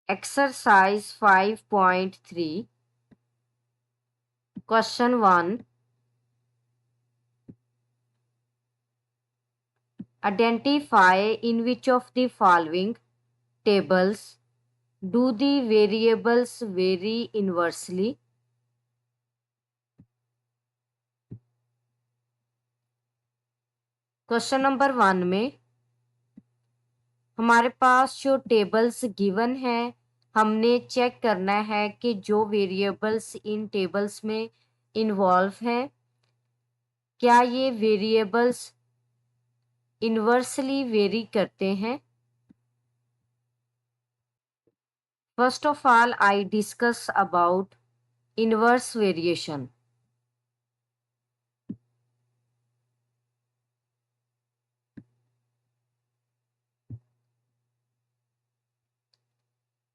Exercise 5.3. Question 1. Identify in which of the following tables do the variables vary inversely? Question number 1 में हमारे पास जो tables given है, हमने check करना है कि जो वेरिएबल्स इन टेबल्स में इन्वॉल्व हैं, क्या ये वेरिएबल्स इन्वर्सली वेरी करते हैं. First of all, I discuss about inverse variation.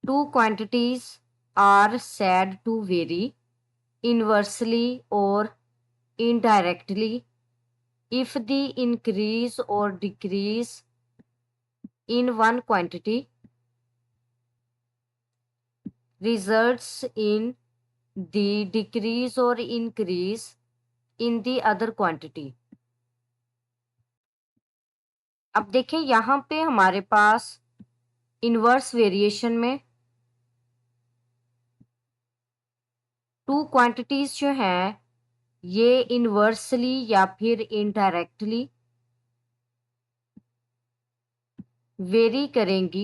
Two quantities are said to vary inversely or indirectly if the increase or decrease in one quantity results in the decrease or increase in the other quantity. अब देखें यहाँ पे हमारे पास inverse variation में two quantities जो हैं ये inversely या फिर इनडायरेक्टली वेरी करेंगी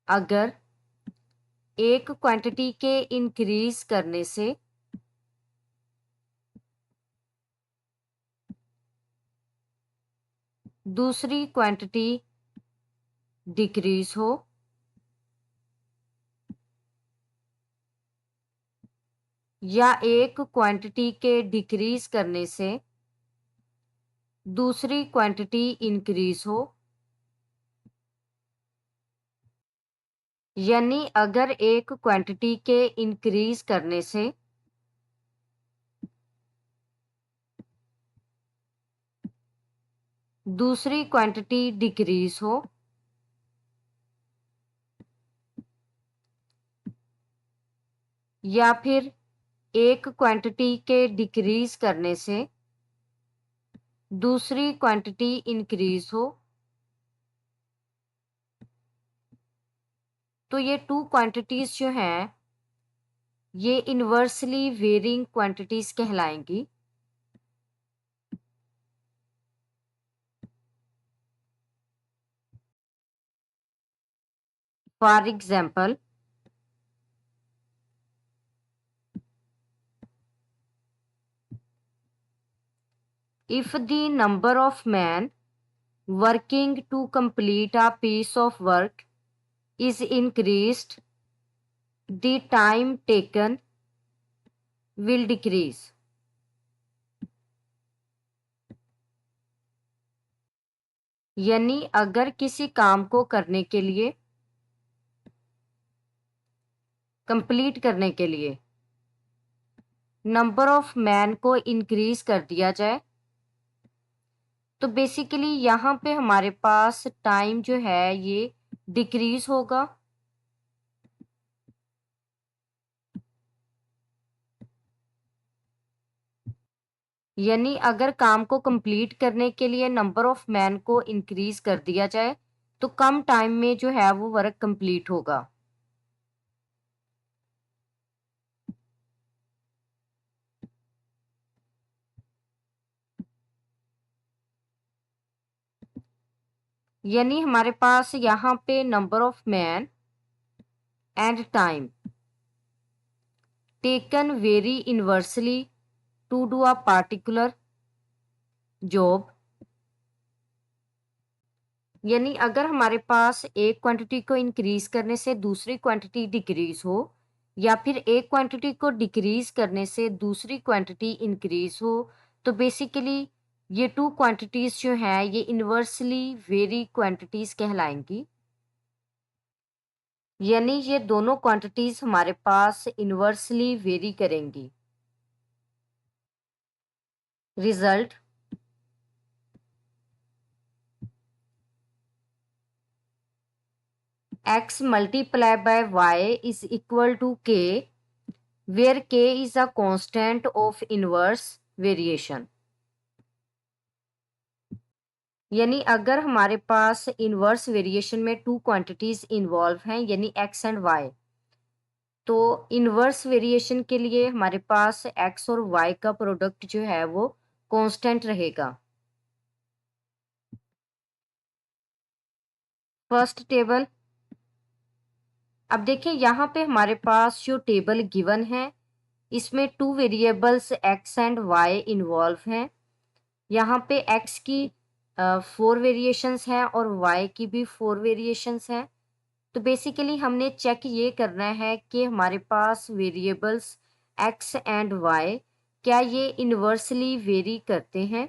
अगर एक क्वांटिटी के इंक्रीज करने से दूसरी क्वांटिटी डिक्रीज हो या एक क्वांटिटी के डिक्रीज करने से दूसरी क्वांटिटी इंक्रीज हो. यानी अगर एक क्वांटिटी के इंक्रीज करने से दूसरी क्वांटिटी डिक्रीज हो या फिर एक क्वांटिटी के डिक्रीज करने से दूसरी क्वांटिटी इंक्रीज हो, तो ये टू क्वांटिटीज जो हैं ये इन्वर्सली वेरिंग क्वांटिटीज कहलाएंगी. For example, if the number of men working to complete a piece of work is increased, the time taken will decrease. यानी अगर किसी काम को करने के लिए कंप्लीट करने के लिए नंबर ऑफ मैन को इंक्रीज कर दिया जाए तो बेसिकली यहाँ पे हमारे पास टाइम जो है ये डिक्रीज होगा. यानी अगर काम को कंप्लीट करने के लिए नंबर ऑफ मैन को इंक्रीज कर दिया जाए तो कम टाइम में जो है वो वर्क कंप्लीट होगा. यानी हमारे पास यहाँ पे number of man and time taken very inversely to do a particular job. यानी अगर हमारे पास एक क्वांटिटी को इंक्रीज करने से दूसरी क्वांटिटी डिक्रीज हो या फिर एक क्वांटिटी को डिक्रीज करने से दूसरी क्वांटिटी इंक्रीज हो तो बेसिकली ये टू क्वांटिटीज जो हैं ये इन्वर्सली वेरी क्वांटिटीज कहलाएंगी. यानी ये दोनों क्वांटिटीज हमारे पास इन्वर्सली वेरी करेंगी. Result, x multiplied by y is equal to k, where k is a constant of inverse variation. यानी अगर हमारे पास इनवर्स वेरिएशन में टू क्वांटिटीज इन्वॉल्व हैं यानी x एंड y, तो इनवर्स वेरिएशन के लिए हमारे पास x और y का प्रोडक्ट जो है वो कांस्टेंट रहेगा. First table. अब देखिए यहाँ पे हमारे पास जो टेबल गिवन है इसमें two variables x and y involve हैं. यहाँ पे x की 4 वेरिएशंस हैं और y की भी 4 वेरिएशंस हैं. तो बेसिकली हमने चेक ये करना है कि हमारे पास वेरिएबल्स x एंड y क्या ये इन्वर्सली वेरी करते हैं.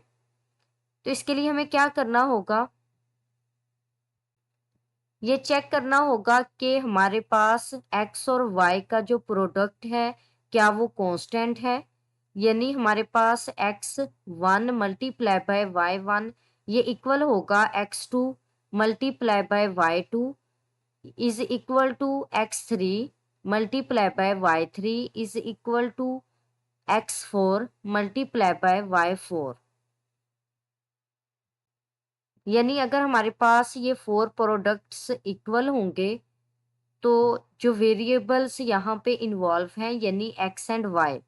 तो इसके लिए हमें क्या करना होगा, ये चेक करना होगा कि हमारे पास x और y का जो प्रोडक्ट है क्या वो कांस्टेंट है. यानी हमारे पास x1 मल्टीप्लाई बाय y1 ये इक्वल होगा x2 multiply by y2 is equal to x3 multiply by y3 is equal to x4 multiply by y4. यानी अगर हमारे पास ये 4 प्रोडक्ट्स इक्वल होंगे तो जो वेरिएबल्स यहाँ पे इन्वॉल्व हैं यानी x एंड y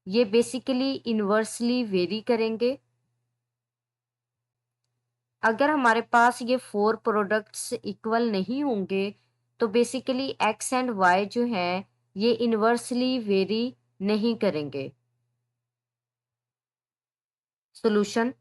ये बेसिकली इन्वर्सली वेरी करेंगे. अगर हमारे पास ये 4 प्रोडक्ट्स इक्वल नहीं होंगे तो बेसिकली x एंड y जो है ये इन्वर्सली वेरी नहीं करेंगे. सॉल्यूशन.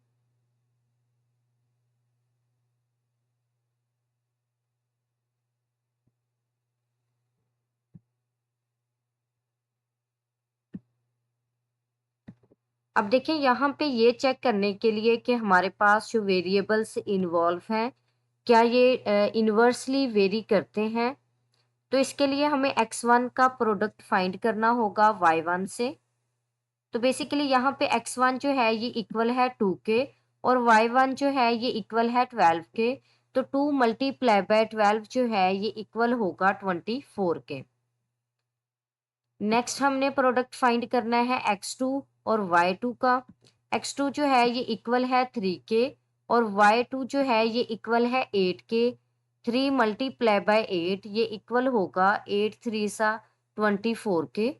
अब देखिए यहाँ पे ये चेक करने के लिए कि हमारे पास जो वेरिएबल्स इन्वॉल्व हैं क्या ये इन्वर्सली वेरी करते हैं. तो इसके लिए हमें x1 का प्रोडक्ट फाइंड करना होगा y1 से. तो बेसिकली यहाँ पे x1 जो है ये इक्वल है 2 के और y1 जो है ये इक्वल है 12 के. तो 2 मल्टीप्लाई बाय 12 जो है ये इक्वल होगा 24 के. नेक्स्ट हमने प्रोडक्ट फाइंड करना है x2 और y2 का. x2 जो है ये इक्वल है 3 के और y2 जो है ये इक्वल है 8 के. 3 मल्टीप्लाई बाय 8 ये इक्वल होगा 8 3 सा 24 के.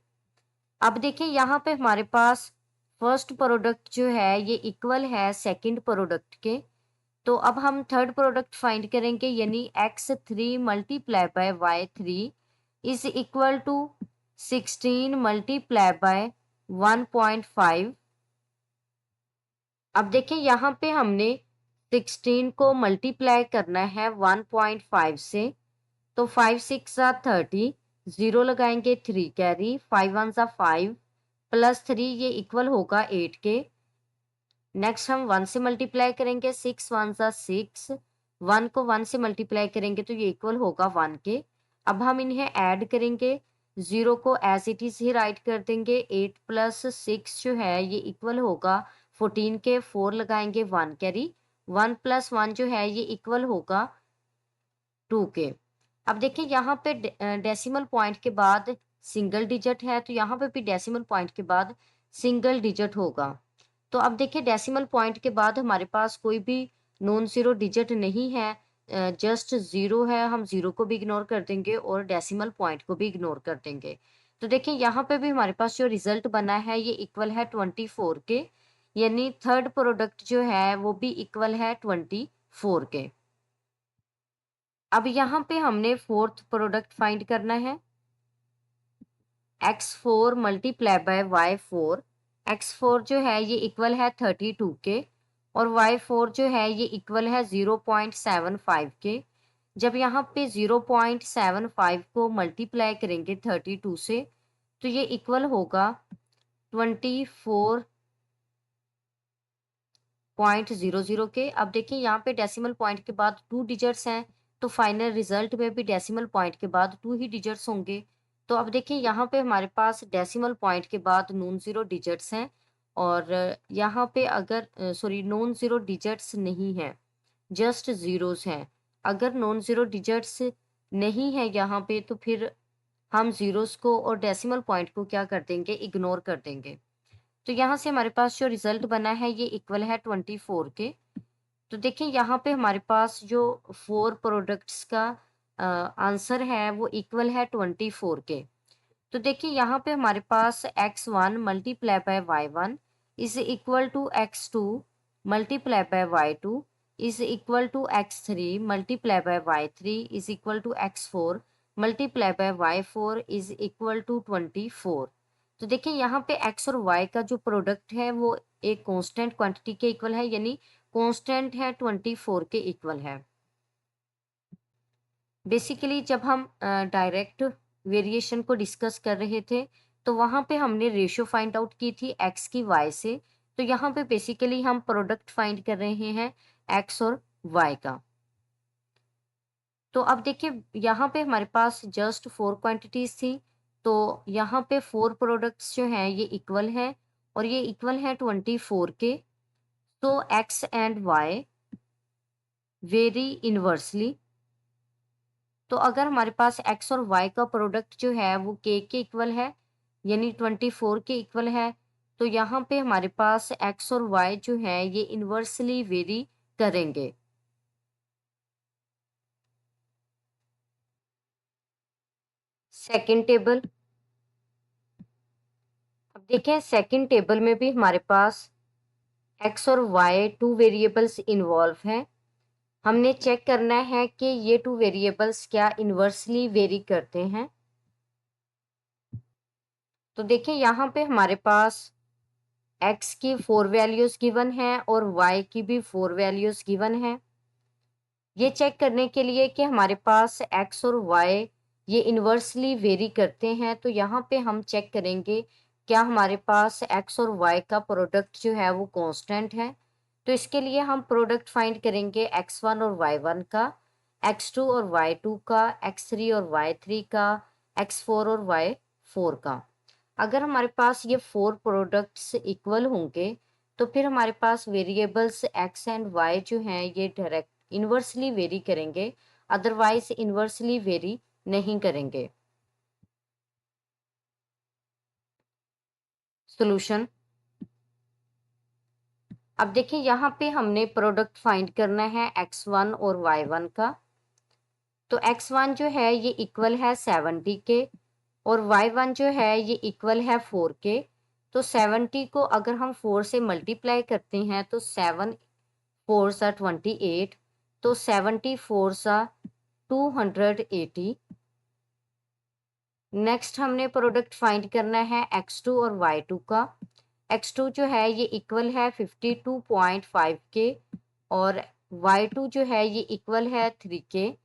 अब देखिए यहाँ पे हमारे पास फर्स्ट प्रोडक्ट जो है ये इक्वल है सेकंड प्रोडक्ट के. तो अब हम थर्ड प्रोडक्ट फाइंड करेंगे यानी x3 multiply by y3 is equal to 16 multiply by 1.5. अब देखिए यहाँ पे हमने 16 को मल्टीप्लाई करना है 1.5 से. तो 5 6 सा 30, 0 लगाएंगे 3 कैरी, 5 1 सा 5 प्लस 3 ये इक्वल होगा 8 के. नेक्स्ट हम 1 से मल्टीप्लाई करेंगे 6 1 सा 6, 1 को 1 से मल्टीप्लाई करेंगे तो ये इक्वल होगा 1 के. अब हम इन्हें ऐड करेंगे, 0 को एज इट इज ही राइट कर देंगे. 8 प्लस 6 जो है ये इक्वल होगा 14 के. 4 लगाएंगे 1 कैरी, 1 प्लस 1 जो है ये इक्वल होगा 2 के. अब देखिए यहाँ पे डेसिमल पॉइंट के बाद सिंगल डिजिट है तो यहाँ पे भी डेसिमल पॉइंट के बाद सिंगल डिजिट होगा. तो अब देखिए डेसिमल पॉइंट के बाद हमारे पास कोई भी नॉन जीरो डिजिट नहीं है, जस्ट जीरो है. हम जीरो को भी इग्नोर कर देंगे और डेसिमल पॉइंट को भी इग्नोर कर देंगे. तो देखिए यहाँ पे भी हमारे पास जो रिजल्ट बना है ये इक्वल है 24 के. यानी थर्ड प्रोडक्ट जो है वो भी इक्वल है 24 के. अब यहाँ पे हमने फोर्थ प्रोडक्ट फाइंड करना है x4 multiply by y4. x4 जो है ये इक्वल है 32 के और y4 जो है ये इक्वल है 0.75 के. जब यहाँ पे 0.75 को मल्टीप्लाई करेंगे 32 से तो ये इक्वल होगा 24.00 के. अब देखिए यहाँ पे डेसिमल पॉइंट के बाद 2 डिजिट्स हैं तो फाइनल रिजल्ट में भी डेसिमल पॉइंट के बाद 2 ही डिजिट्स होंगे. तो अब देखिए यहाँ पे हमारे पास डेसिमल पॉइंट के बाद नॉन जीरो डिजिट्स हैं और यहाँ पे अगर नॉन जीरो डिजिट्स नहीं है, जस्ट जीरोस हैं. अगर नॉन जीरो डिजिट्स नहीं है यहाँ पे, तो फिर हम ज़ीरोज़ को और डेसिमल पॉइंट को क्या कर देंगे, इग्नोर कर देंगे। तो यहाँ से हमारे पास जो रिज़ल्ट बना है ये इक्वल है 24 के। तो देखिए यहाँ पे हमारे पास जो 4 प्रोडक्ट्स का आंसर है वो इक्वल है 24 के। तो देखिए यहाँ पे हमारे पास x1 multiply by y1 is equal to x2 multiply by y2 is equal to x3 multiply by y3 is equal to x4 multiply by y4 is equal to 24। तो देखिए यहाँ पे x और y का जो प्रोडक्ट है वो एक कांस्टेंट क्वांटिटी के इक्वल है, यानी कांस्टेंट है 24 के इक्वल है। बेसिकली जब हम डायरेक्ट वेरिएशन को डिस्कस कर रहे थे तो वहाँ पे हमने रेशियो फाइंड आउट की थी x की y से। तो यहाँ पे बेसिकली हम प्रोडक्ट फाइंड कर रहे हैं x और y का। तो अब देखिए यहाँ पे हमारे पास जस्ट 4 क्वांटिटीज थी, तो यहाँ पे 4 प्रोडक्ट्स जो हैं ये इक्वल है और ये इक्वल है 24 के। तो x and y very inversely. तो अगर हमारे पास x और y का प्रोडक्ट जो है वो k के इक्वल है, यानी 24 के इक्वल है, तो यहाँ पे हमारे पास x और y जो है ये इनवर्सली वेरी करेंगे। सेकंड टेबल, अब देखें सेकंड टेबल में भी हमारे पास x और y टू वेरिएबल्स इन्वॉल्व हैं। हमने चेक करना है कि ये टू वेरिएबल्स क्या इनवर्सली वेरी करते हैं। तो देखिए यहाँ पे हमारे पास x की 4 वैल्यूज गिवन है और y की भी 4 वैल्यूज गिवन है। ये चेक करने के लिए कि हमारे पास x और y ये इनवर्सली वेरी करते हैं, तो यहाँ पे हम चेक करेंगे क्या हमारे पास x और y का प्रोडक्ट जो है वो कांस्टेंट है। तो इसके लिए हम प्रोडक्ट फाइंड करेंगे x1 और y1 का, x2 और y2 का, x3 और y3 का, x4 और y4 का। अगर हमारे पास ये 4 प्रोडक्ट्स इक्वल होंगे तो फिर हमारे पास वेरिएबल्स x एंड y जो हैं ये डायरेक्ट इनवर्सली वेरी करेंगे, अदरवाइज इनवर्सली वेरी नहीं करेंगे। सॉल्यूशन, अब देखिए यहाँ पे हमने प्रोडक्ट फाइंड करना है x1 और y1 का। तो x1 जो है ये इक्वल है 70 के और y1 जो है ये इक्वल है 4 के। तो 70 को अगर हम 4 से मल्टीप्लाई करते हैं तो 7 4 सा 28, तो 74 सा 280। नेक्स्ट हमने प्रोडक्ट फाइंड करना है x2 और y2 का। x2 जो है ये इक्वल है 52.5 के और y2 जो है ये इक्वल है 3 के।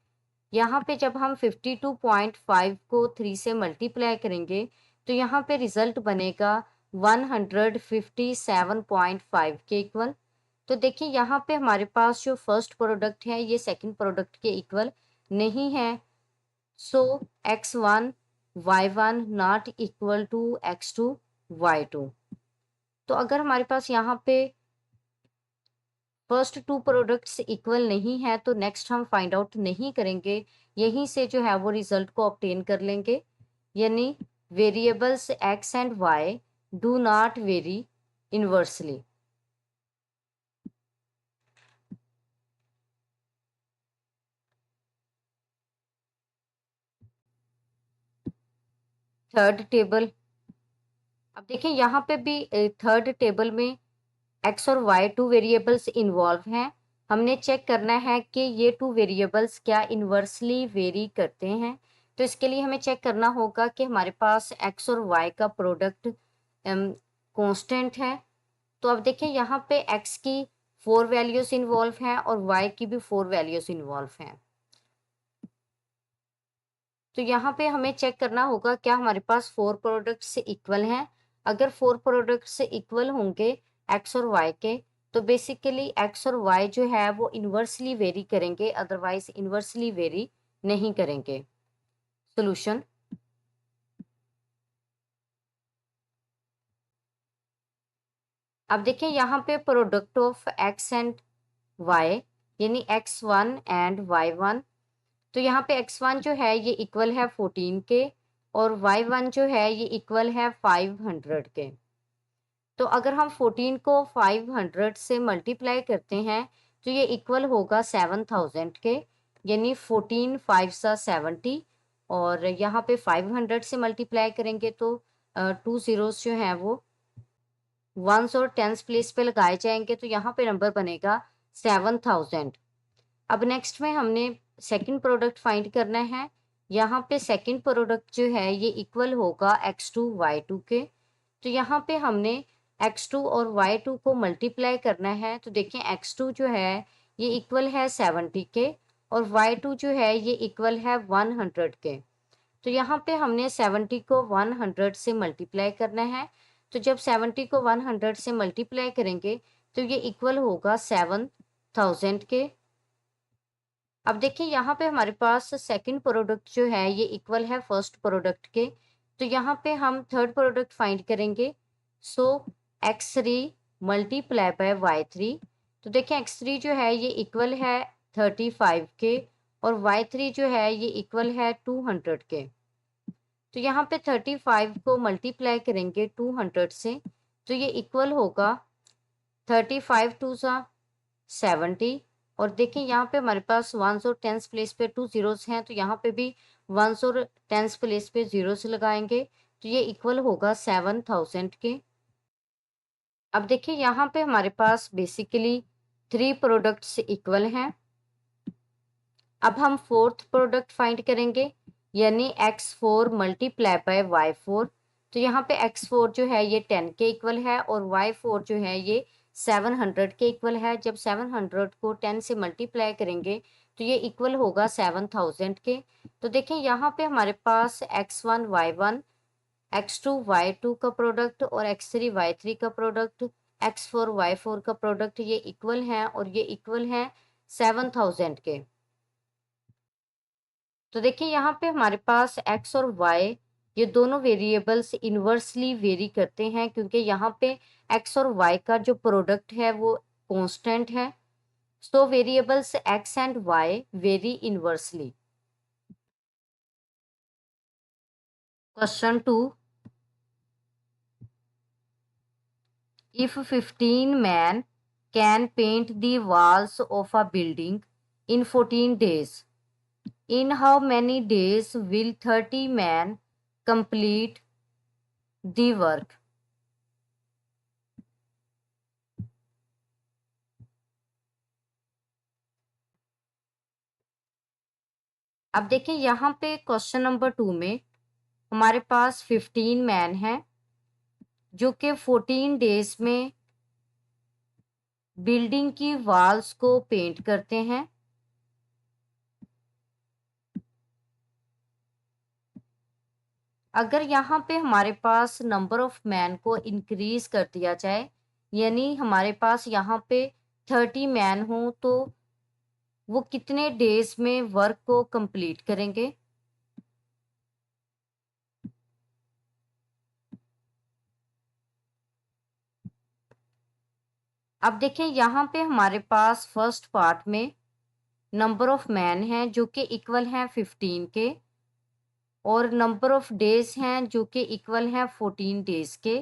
यहाँ पे जब हम 52.5 को 3 से मल्टीप्लाई करेंगे तो यहाँ पे रिजल्ट बनेगा 157.5 के इक्वल। तो देखिए यहाँ पे हमारे पास जो फर्स्ट प्रोडक्ट है ये सेकंड प्रोडक्ट के इक्वल नहीं है। So x1 y1 not equal to x2 y2। तो अगर हमारे पास यहाँ पे फर्स्ट टू प्रोडक्ट्स इक्वल नहीं है तो नेक्स्ट हम फाइंड आउट नहीं करेंगे, यहीं से जो है वो रिजल्ट को ऑब्टेन कर लेंगे, यानी variables x and y do not very inversely. Third table, अब देखिए यहाँ पे भी थर्ड टेबल में x और y टू वेरिएबल्स इन्वॉल्व हैं। हमने चेक करना है कि ये टू वेरिएबल्स क्या इनवर्सली वेरी करते हैं। तो इसके लिए हमें चेक करना होगा कि हमारे पास x और y का प्रोडक्ट कांस्टेंट है। तो अब देखिए यहाँ पे x की 4 वैल्यूज इन्वॉल्व हैं और y की भी 4 वैल्यूज इन्वॉल्व हैं। तो यहाँ पे हमें चेक करना होगा क्या हमारे पास 4 प्रोडक्ट्स इक्वल हैं। अगर 4 प्रोडक्ट्स इक्वल होंगे x और y के, तो बेसिकली x और y जो है वो इनवर्सली वेरी करेंगे, अदरवाइज इनवर्सली वेरी नहीं करेंगे। सॉल्यूशन, अब देखिए यहाँ पे product of x and y यानी x1 एंड y1। तो यहाँ पे x1 जो है ये इक्वल है 14 के और y1 जो है ये इक्वल है 500 के। तो अगर हम 14 को 500 से मल्टीप्लाई करते हैं तो ये इक्वल होगा 7000 के, यानी 14 5 सा 70, और यहाँ पे 500 से मल्टीप्लाई करेंगे तो 2 zeros जो हैं वो वंस और टेंस प्लेस पे लगाए जाएंगे, तो यहाँ पे नंबर बनेगा 7000। अब नेक्स्ट में हमने सेकंड प्रोडक्ट फाइंड करना है। यहाँ पे सेकंड प्रोडक्ट जो है ये इक्वल होगा x2 y2 के। तो यहाँ पे हमने x2 और y2 को मल्टीप्लाई करना है। तो देखें x2 जो है ये इक्वल है 70 के और y2 जो है ये इक्वल है 100 के। तो यहाँ पे हमने 70 को 100 से मल्टीप्लाई करना है। तो जब 70 को 100 से मल्टीप्लाई करेंगे तो ये इक्वल होगा 7000 के। अब देखिए यहाँ पे हमारे पास सेकंड प्रोडक्ट जो है ये इक्वल है फर्स्ट प्रोडक्ट के। तो यहाँ पे हम थर्ड प्रोडक्ट फाइंड करेंगे। सो x3 मल्टीप्लाई बाय y3। तो देखिए x3 जो है ये इक्वल है 35 के और y3 जो है ये इक्वल है 200 के। तो यहाँ पे 35 को मल्टीप्लाई करेंगे 200 से तो ये इक्वल होगा 35 टू सा 70। और देखें यहाँ पे हमारे पास वंस और टेंस प्लेस पे 2 zeros हैं, तो यहाँ पे भी वंस और टेंस प्लेस पे zeros लगाएंगे तो ये इक्वल होगा 7000 के। अब देखिए यहाँ पे हमारे पास बेसिकली 3 प्रोडक्ट्स इक्वल हैं। अब हम फोर्थ प्रोडक्ट फाइंड करेंगे, यानी x4 मल्टीप्लाई बाय y4। तो यहाँ पे x4 जो है ये 10 के इक्वल है और y4 जो है ये 700 के इक्वल है। जब 700 को 10 से मल्टीप्लाई करेंगे तो ये इक्वल होगा 7000 के। तो देखें यहाँ पे हमारे पास x1 y1, x2 y2 का प्रोडक्ट और x3 y3 का प्रोडक्ट, x4 y4 का प्रोडक्ट ये इक्वल है और ये इक्वल है 7000 के। तो देखिए यहाँ पे हमारे पास x और y ये दोनों वेरिएबल्स इन्वर्सली वेरी करते हैं, क्योंकि यहाँ पे x और y का जो प्रोडक्ट है वो कांस्टेंट है। So variables x and y vary inversely. Question 2, if 15 men can paint the walls of a building in 14 days, in how many days will 30 men complete the work? अब देखिए यहाँ पे question number 2 में हमारे पास 15 man हैं जो कि 14 days में बिल्डिंग की वॉल्स को पेंट करते हैं। अगर यहाँ पे हमारे पास नंबर ऑफ मैन को इंक्रीज कर दिया जाए, यानी हमारे पास यहाँ पे 30 मैन हो, तो वो कितने डेज में वर्क को कंप्लीट करेंगे? अब देखिए यहाँ पे हमारे पास फर्स्ट पार्ट में नंबर ऑफ मैन हैं जो कि इक्वल हैं 15 के और नंबर ऑफ डेज हैं जो कि इक्वल हैं 14 डेज के।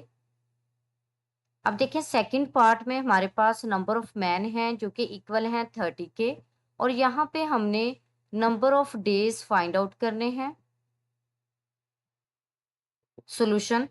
अब देखें सेकंड पार्ट में हमारे पास नंबर ऑफ मैन हैं जो कि इक्वल हैं 30 के और यहाँ पे हमने number of days find out करने हैं। सॉल्यूशन,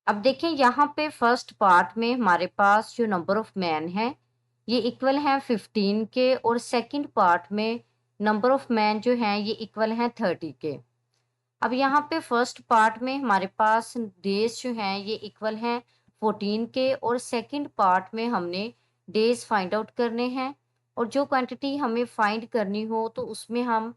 अब देखें यहाँ पे फर्स्ट पार्ट में हमारे पास जो नंबर ऑफ मैन है ये इक्वल हैं 15 के और सेकंड पार्ट में नंबर ऑफ मैन जो हैं ये इक्वल हैं 30 के। अब यहाँ पे फर्स्ट पार्ट में हमारे पास डेज जो हैं ये इक्वल हैं 14 के और सेकंड पार्ट में हमने डेज फाइंड आउट करने हैं। और जो क्वांटिटी हमें फाइंड करनी हो तो उसमें हम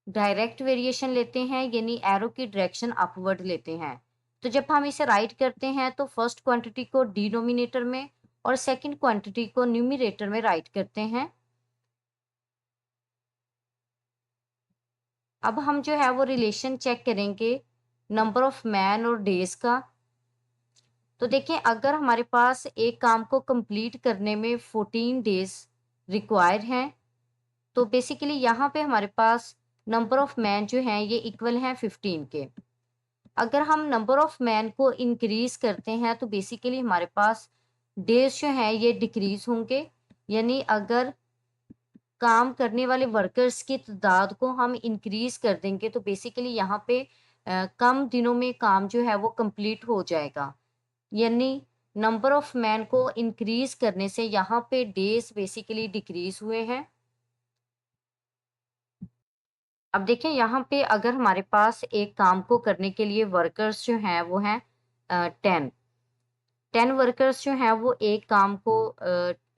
डायरेक्ट वेरिएशन लेते हैं, यानी एरो की डायरेक्शन अपवर्ड लेते हैं। तो जब हम इसे राइट करते हैं तो फर्स्ट क्वांटिटी को डिनोमिनेटर में और सेकंड क्वांटिटी को न्यूमरेटर में राइट करते हैं। अब हम जो है वो रिलेशन चेक करेंगे नंबर ऑफ मैन और डेज का। तो देखिए, अगर हमारे पास एक काम को कंप्लीट करने में 14 डेज रिक्वायर हैं, तो बेसिकली यहाँ पे हमारे पास नंबर ऑफ मैन जो हैं ये इक्वल हैं 15 के। अगर हम नंबर ऑफ मैन को इंक्रीज करते हैं तो बेसिकली हमारे पास डेज जो हैं ये डिक्रीज होंगे। यानी अगर काम करने वाले वर्कर्स की तादाद को हम इंक्रीज कर देंगे तो बेसिकली यहाँ पे कम दिनों में काम जो है वो कंप्लीट हो जाएगा। यानी नंबर ऑफ मैन को इंक्रीज करने से यहाँ पे डेज बेसिकली डिक्रीज हुए हैं। अब देखिए, यहाँ पे अगर हमारे पास एक काम को करने के लिए वर्कर्स जो हैं वो हैं 10 वर्कर्स जो हैं वो एक काम को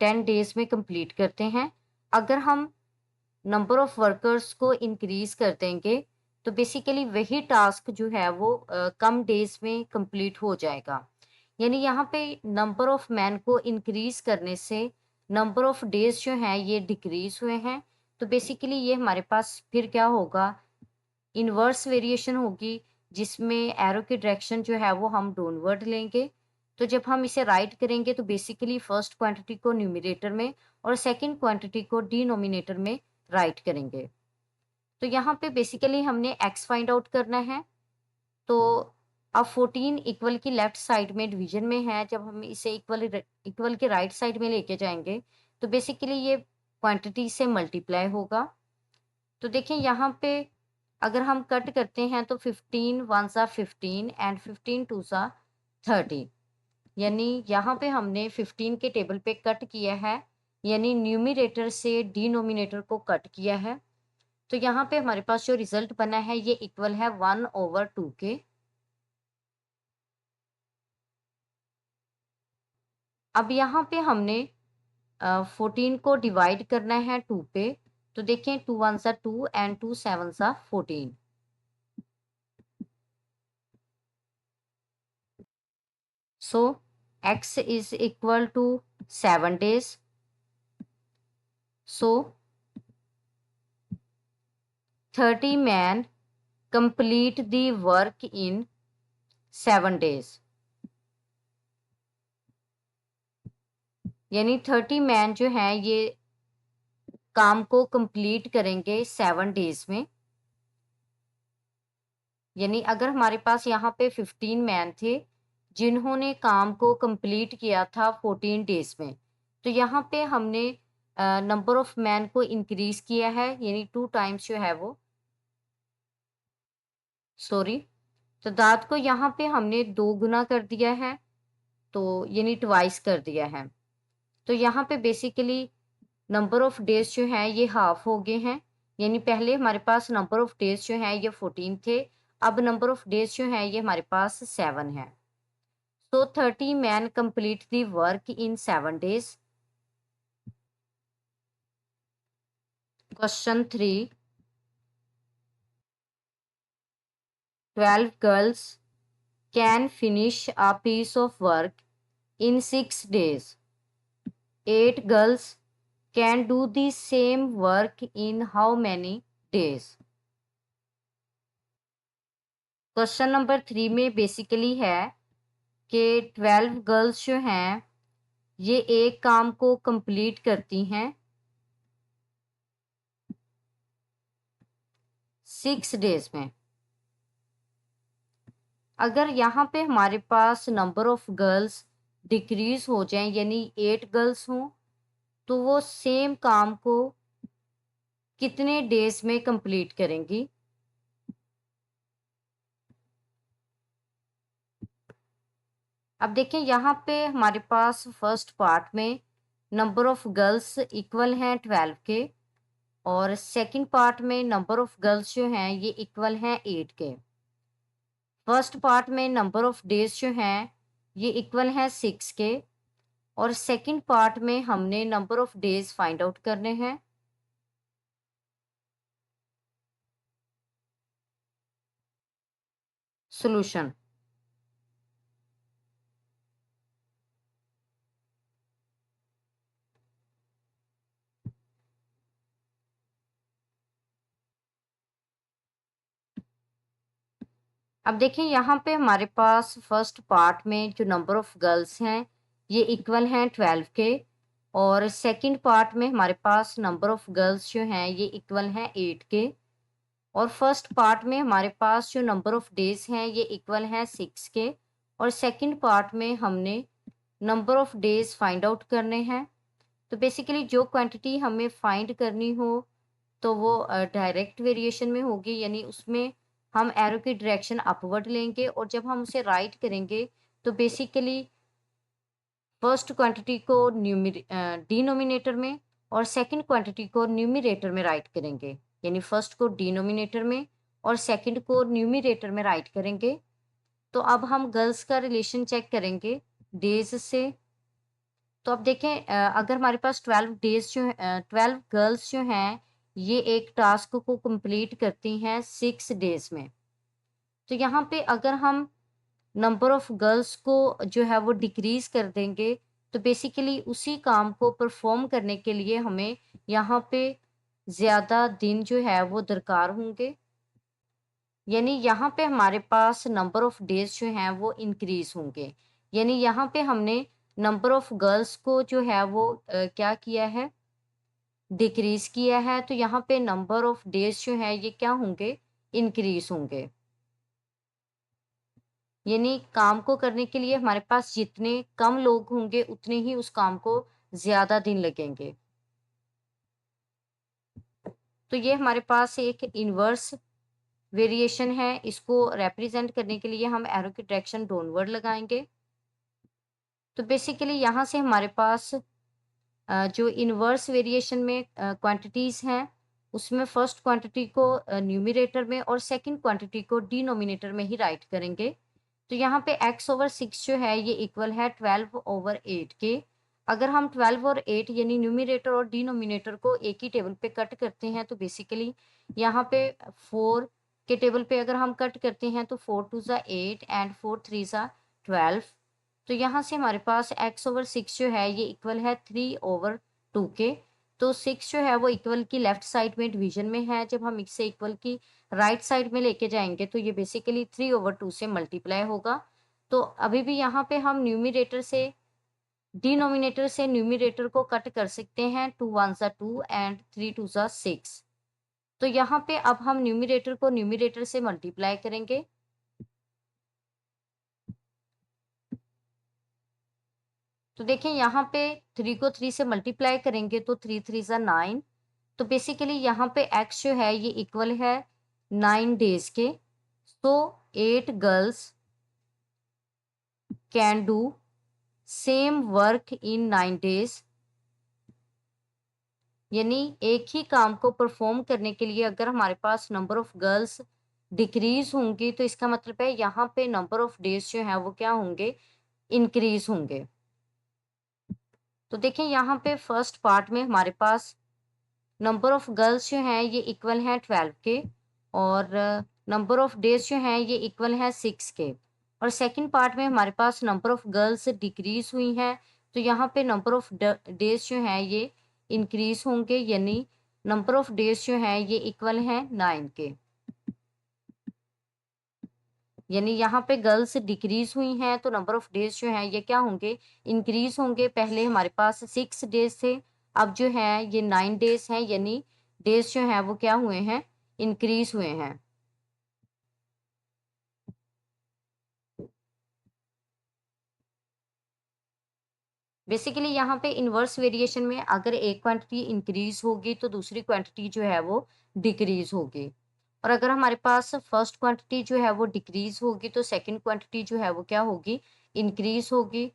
10 डेज में कंप्लीट करते हैं। अगर हम नंबर ऑफ वर्कर्स को इंक्रीज कर देंगे तो बेसिकली वही टास्क जो है वो कम डेज में कंप्लीट हो जाएगा। यानी यहाँ पे नंबर ऑफ मैन को इंक्रीज करने से नंबर ऑफ डेज जो हैं ये डिक्रीज हुए हैं। तो बेसिकली ये हमारे पास फिर क्या होगा, इन्वर्स वेरिएशन होगी, जिसमें एरो की डायरेक्शन जो है वो हम डाउनवर्ड लेंगे। तो जब हम इसे राइट करेंगे तो बेसिकली फर्स्ट क्वांटिटी को न्यूमरेटर में और सेकंड क्वांटिटी को डिनोमिनेटर में राइट करेंगे। तो यहाँ पे बेसिकली हमने एक्स फाइंड आउट करना है। तो अब 14 इक्वल की लेफ्ट साइड में डिवीजन में है, जब हम इसे इक्वल इक्वल के राइट साइड में लेके जाएंगे तो बेसिकली ये क्वांटिटी से मल्टीप्लाई होगा। तो देखिए, यहाँ पे अगर हम कट करते हैं तो 15 वन सा 15 एंड 15 टू सा 30। यानी यहाँ पे हमने 15 के टेबल पे कट किया है, यानी न्यूमरेटर से डिनोमिनेटर को कट किया है। तो यहाँ पे हमारे पास जो रिजल्ट बना है ये इक्वल है 1/2 के। अब यहाँ पे हमने 14 को डिवाइड करना है 2 पे। तो देखें, 2 वन सा 2 एंड 2 7 सा 14। सो x is equal to 7 days. So 30 men complete the work in 7 days। यानी 30 मैन जो हैं ये काम को कंप्लीट करेंगे 7 डेज में। यानी अगर हमारे पास यहाँ पे 15 मैन थे जिन्होंने काम को कंप्लीट किया था 14 डेज में, तो यहाँ पे हमने नंबर ऑफ मैन को इंक्रीज किया है, यानी 2 टाइम्स जो है वो, सॉरी, तादाद को यहाँ पे हमने 2 गुना कर दिया है, तो यानी ट्वाइस कर दिया है। तो यहाँ पे बेसिकली नंबर ऑफ डेज जो है ये हाफ हो गए हैं। यानी पहले हमारे पास नंबर ऑफ डेज जो है ये 14 थे, अब नंबर ऑफ डेज जो है ये हमारे पास 7 है। So 30 men complete the work in 7 days. Question 3. 12 girls can finish a piece of work in 6 days. 8 girls can do the same work in how many days? Question number 3 में basically है कि 12 girls जो हैं ये एक काम को complete करती हैं 6 डेज में। अगर यहाँ पे हमारे पास नंबर ऑफ गर्ल्स डिक्रीज हो जाए, यानी 8 गर्ल्स हों, तो वो सेम काम को कितने डेज में कंप्लीट करेंगी? अब देखें, यहाँ पे हमारे पास फर्स्ट पार्ट में नंबर ऑफ गर्ल्स इक्वल हैं 12 के, और सेकंड पार्ट में नंबर ऑफ गर्ल्स जो हैं ये इक्वल हैं 8 के। फर्स्ट पार्ट में नंबर ऑफ डेज जो हैं ये इक्वल हैं 6 के, और सेकंड पार्ट में हमने number of days find out करने हैं। सॉल्यूशन। अब देखिए यहाँ पे हमारे पास फर्स्ट पार्ट में जो नंबर ऑफ गर्ल्स हैं ये इक्वल हैं 12 के, और सेकंड पार्ट में हमारे पास नंबर ऑफ गर्ल्स जो हैं ये इक्वल हैं 8 के, और फर्स्ट पार्ट में हमारे पास जो नंबर ऑफ डेज हैं ये इक्वल हैं 6 के, और सेकंड पार्ट में हमने number of days find out करने हैं। तो बेसिकली जो क्वांटिटी हमें फाइंड करनी हो तो वो डायरेक्ट वेरिएशन में होगी, यानी उसमें हम एरो की डायरेक्शन अपवर्ड लेंगे, और जब हम उसे राइट करेंगे तो बेसिकली फर्स्ट क्वांटिटी को डिनोमिनेटर में और सेकंड क्वांटिटी को न्यूमरेटर में राइट करेंगे, यानी फर्स्ट को डिनोमिनेटर में और सेकंड को न्यूमरेटर में राइट करेंगे। तो अब हम गर्ल्स का रिलेशन चेक करेंगे डेज से। तो अब देखें अगर हमारे पास 12 डेज जो 12 गर्ल्स जो हैं ये एक टास्क को कंप्लीट करती हैं 6 डेज में। तो यहाँ पे अगर हम नंबर ऑफ गर्ल्स को जो है वो डिक्रीज कर देंगे तो बेसिकली उसी काम को परफॉर्म करने के लिए हमें यहाँ पे ज़्यादा दिन जो है वो दरकार होंगे, यानी यहाँ पे हमारे पास नंबर ऑफ डेज जो हैं वो इंक्रीज होंगे। यानी यहाँ पे हमने नंबर ऑफ गर्ल्स को जो है वो क्या किया है, डिक्रीज किया है, तो यहाँ पे नंबर ऑफ डेज जो है ये क्या होंगे, इंक्रीज होंगे। यानी काम को करने के लिए हमारे पास जितने कम लोग होंगे उतने ही उस काम को ज्यादा दिन लगेंगे। तो ये हमारे पास एक इनवर्स वेरिएशन है, इसको रिप्रेजेंट करने के लिए हम एरो की डायरेक्शन डाउनवर्ड लगाएंगे। तो बेसिकली यहाँ से हमारे पास जो इनवर्स वेरिएशन में क्वांटिटीज हैं उसमें फर्स्ट क्वांटिटी को न्यूमरेटर में और सेकंड क्वांटिटी को डिनोमिनेटर में ही राइट करेंगे। तो यहाँ पे x/6 जो है ये इक्वल है 12/8 के। अगर हम 12 और 8 यानी न्यूमरेटर और डिनोमिनेटर को एक ही टेबल पे कट करते हैं तो बेसिकली यहाँ पे 4 के टेबल पे अगर हम कट करते हैं तो 4 2 8 एंड 4 3 12। तो यहाँ से हमारे पास x/6 जो है ये इक्वल है 3/2 के। तो 6 जो है वो इक्वल की लेफ्ट साइड में डिवीजन में है, जब हम इसे इक्वल की राइट साइड में लेके जाएंगे तो ये बेसिकली 3/2 से मल्टीप्लाई होगा। तो अभी भी यहाँ पे हम न्यूमरेटर से डिनोमिनेटर से न्यूमरेटर को कट कर सकते हैं, 2 1 2 एंड 3 2 6। तो यहाँ पे अब हम न्यूमरेटर को न्यूमरेटर से मल्टीप्लाई करेंगे। तो देखिए यहाँ पे 3 को 3 से मल्टीप्लाई करेंगे तो 3 3 9। तो बेसिकली यहाँ पे x जो है ये इक्वल है 9 डेज के। सो 8 girls can do same work in 9 days, यानी एक ही काम को परफॉर्म करने के लिए अगर हमारे पास नंबर ऑफ गर्ल्स डिक्रीज होंगी तो इसका मतलब है यहाँ पे नंबर ऑफ डेज जो है वो क्या होंगे, इंक्रीज होंगे। तो देखिए यहाँ पे फर्स्ट पार्ट में हमारे पास नंबर ऑफ गर्ल्स जो हैं ये इक्वल हैं 12 के, और नंबर ऑफ डेज जो हैं ये इक्वल हैं 6 के, और सेकंड पार्ट में हमारे पास नंबर ऑफ गर्ल्स डिक्रीज हुई हैं तो यहाँ पे नंबर ऑफ डेज जो हैं ये इंक्रीज होंगे, यानी नंबर ऑफ डेज जो हैं ये इक्वल हैं 9 के। यानी यहाँ पे गर्ल्स डिक्रीज हुई हैं तो नंबर ऑफ डेज जो हैं ये क्या होंगे, इंक्रीज होंगे। पहले हमारे पास 6 डेज थे, अब जो है ये 9 डेज हैं, यानी डेज जो हैं वो क्या हुए हैं, इंक्रीज हुए हैं। बेसिकली यहाँ पे इनवर्स वेरिएशन में अगर एक क्वांटिटी इंक्रीज होगी तो दूसरी क्वांटिटी जो है वो डिक्रीज होगी, और अगर हमारे पास फर्स्ट क्वांटिटी जो है वो डिक्रीज होगी तो सेकंड क्वांटिटी जो है वो क्या होगी, इंक्रीज होगी।